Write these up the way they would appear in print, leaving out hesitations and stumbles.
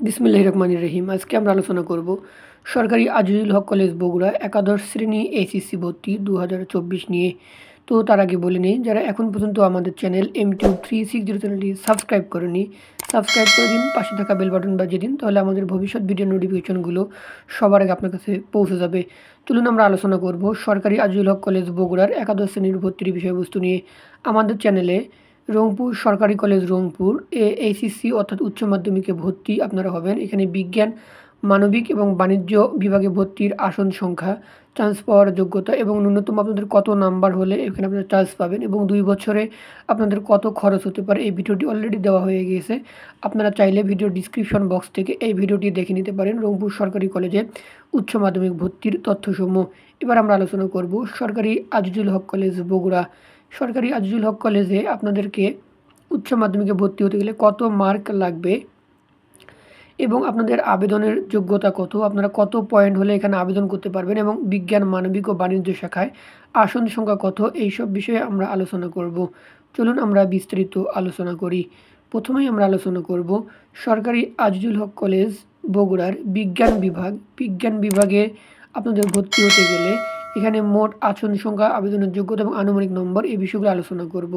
বিসমিল্লাহির রহমানির রহিম। আজকে আমরা আলোচনা করব সরকারি আজিজুল হক কলেজ বগুড়া একাদশ শ্রেণী এইচএসসি ভর্তি 2024 নিয়ে। তো তার আগে বলে নিই, যারা এখন পর্যন্ত আমাদের চ্যানেল M2 360 চ্যানেলটি সাবস্ক্রাইব করেনি, সাবস্ক্রাইব করে দিন, পাশে থাকা বেল বাটন বাজিয়ে দিন, তাহলে আমাদের ভবিষ্যৎ ভিডিও নোটিফিকেশনগুলো সবার আগে আপনার কাছে পৌঁছে যাবে। চলুন আমরা আলোচনা করব সরকারি আজিজুল হক কলেজ বগুড়ার একাদশ শ্রেণীর ভর্তির বিষয়বস্তু নিয়ে। আমাদের চ্যানেলে রংপুর সরকারি কলেজ রংপুর এইচএসসি অর্থাৎ উচ্চ মাধ্যমিকে ভর্তি আপনারা হবেন। এখানে বিজ্ঞান, মানবিক এবং বাণিজ্য বিভাগে ভর্তির আসন সংখ্যা, চান্স পাওয়ার যোগ্যতা এবং ন্যূনতম আপনাদের কত নাম্বার হলে এখানে আপনারা চান্স পাবেন এবং 2 বছরে আপনাদের কত খরচ হতে পারে, এই ভিডিওটি অলরেডি দেওয়া হয়ে গিয়েছে। আপনারা চাইলে ভিডিও ডিসক্রিপশন বক্স থেকে এই ভিডিওটি দেখে নিতে পারেন রংপুর সরকারি কলেজে উচ্চ মাধ্যমিক ভর্তির তথ্যসমূহ। এবার আমরা আলোচনা করব সরকারি আজিজুল হক কলেজ বগুড়া। সরকারি আজিজুল হক কলেজে আপনাদেরকে উচ্চ মাধ্যমিকে ভর্তি হতে গেলে কত মার্ক লাগবে এবং আপনাদের আবেদনের যোগ্যতা কত, আপনারা কত পয়েন্ট হলে এখানে আবেদন করতে পারবেন এবং বিজ্ঞান, মানবিক ও বাণিজ্য শাখায় আসন সংখ্যা কত, এইসব বিষয়ে আমরা আলোচনা করব। চলুন আমরা বিস্তারিত আলোচনা করি। প্রথমেই আমরা আলোচনা করব সরকারি আজিজুল হক কলেজ বগুড়ার বিজ্ঞান বিভাগ। বিজ্ঞান বিভাগে আপনাদের ভর্তি হতে গেলে এখানে মোট আসন সংখ্যা, আবেদনের যোগ্যতা এবং আনুমানিক নম্বর, এই বিষয়গুলো আলোচনা করব।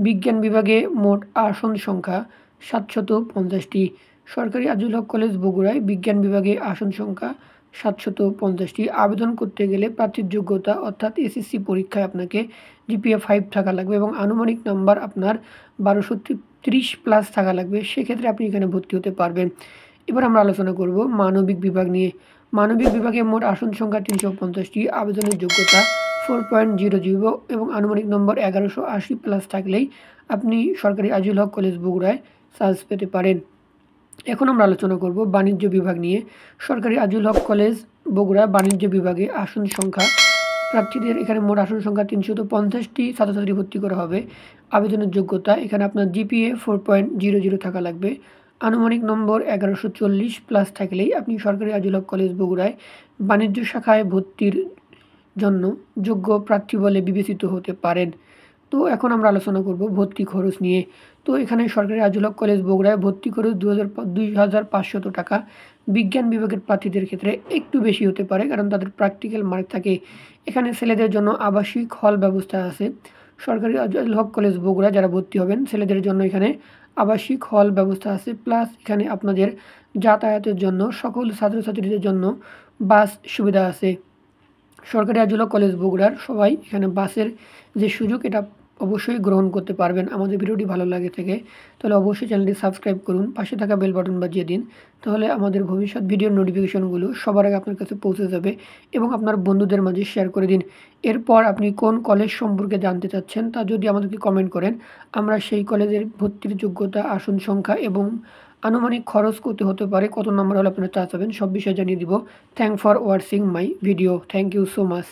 বিজ্ঞান বিভাগে মোট আসন সংখ্যা 750টি। সরকারি আজিজুল হক কলেজ বগুড়ায় বিজ্ঞান বিভাগে আসন সংখ্যা 750টি। আবেদন করতে গেলে প্রার্থীর যোগ্যতা অর্থাৎ এসএসসি পরীক্ষায় আপনাকে জিপিএ 5 থাকা লাগবে এবং আনুমানিক নাম্বার আপনার 1230 প্লাস থাকা লাগবে, সেক্ষেত্রে আপনি এখানে ভর্তি হতে পারবেন। এবার আমরা আলোচনা করব মানবিক বিভাগ নিয়ে। মানবিক বিভাগে মোট আসন সংখ্যা 350টি। আবেদনের যোগ্যতা 4.00 এবং আনুমানিক নম্বর 1180 প্লাস থাকলেই আপনি সরকারি আজিজুল হক কলেজ বগুড়ায় চান্স পেতে পারেন। এখন আমরা আলোচনা করব বাণিজ্য বিভাগ নিয়ে। সরকারি আজিজুল হক কলেজ বগুড়া বাণিজ্য বিভাগে আসন সংখ্যা, প্রার্থীদের এখানে মোট আসন সংখ্যা 350টি ছাত্রছাত্রী ভর্তি করা হবে। আবেদনের যোগ্যতা এখানে আপনার জিপিএ 4.00 থাকা লাগবে। আনুমানিক নম্বর 1140 প্লাস থাকলেই আপনি সরকারি আজিজুল হক কলেজ বগুড়ায় বাণিজ্য শাখায় ভর্তির জন্য যোগ্য প্রার্থী বলে বিবেচিত হতে পারেন। তো এখন আমরা আলোচনা করব ভর্তি খরচ নিয়ে। তো এখানে সরকারি আজিজুল হক কলেজ বগুড়ায় ভর্তি খরচ 2500 টাকা। বিজ্ঞান বিভাগের প্রার্থীদের ক্ষেত্রে একটু বেশি হতে পারে, কারণ তাদের প্র্যাকটিক্যাল মার্ক থাকে। এখানে ছেলেদের জন্য আবাসিক হল ব্যবস্থা আছে। সরকারি আজিজুল হক কলেজ বগুড়া যারা ভর্তি হবেন, ছেলেদের জন্য এখানে আবাসিক হল ব্যবস্থা আছে, প্লাস এখানে আপনাদের যাতায়াতের জন্য সকল ছাত্রছাত্রীদের জন্য বাস সুবিধা আছে। সরকারি আজিজুল হক কলেজ বগুড়ার সবাই এখানে বাসের যে সুযোগ, এটা অবশ্যই গ্রহণ করতে পারবেন। আমাদের ভিডিওটি ভালো লাগে থেকে তাহলে অবশ্যই চ্যানেলটি সাবস্ক্রাইব করুন, পাশে থাকা বেল বাটন বাজিয়ে দিন, তাহলে আমাদের ভবিষ্যৎ ভিডিওর নোটিফিকেশনগুলো সবার আগে আপনার কাছে পৌঁছে যাবে এবং আপনার বন্ধুদের মাঝে শেয়ার করে দিন। এরপর আপনি কোন কলেজ সম্পর্কে জানতে চাচ্ছেন তা যদি আমাদেরকে কমেন্ট করেন, আমরা সেই কলেজের ভর্তির যোগ্যতা, আসন সংখ্যা এবং আনুমানিক খরচ কত হতে পারে, কত নম্বর হলে আপনারা চান্স পাবেন, সব বিষয়ে জানিয়ে দিব। Thank for watching my video. Thank you so much.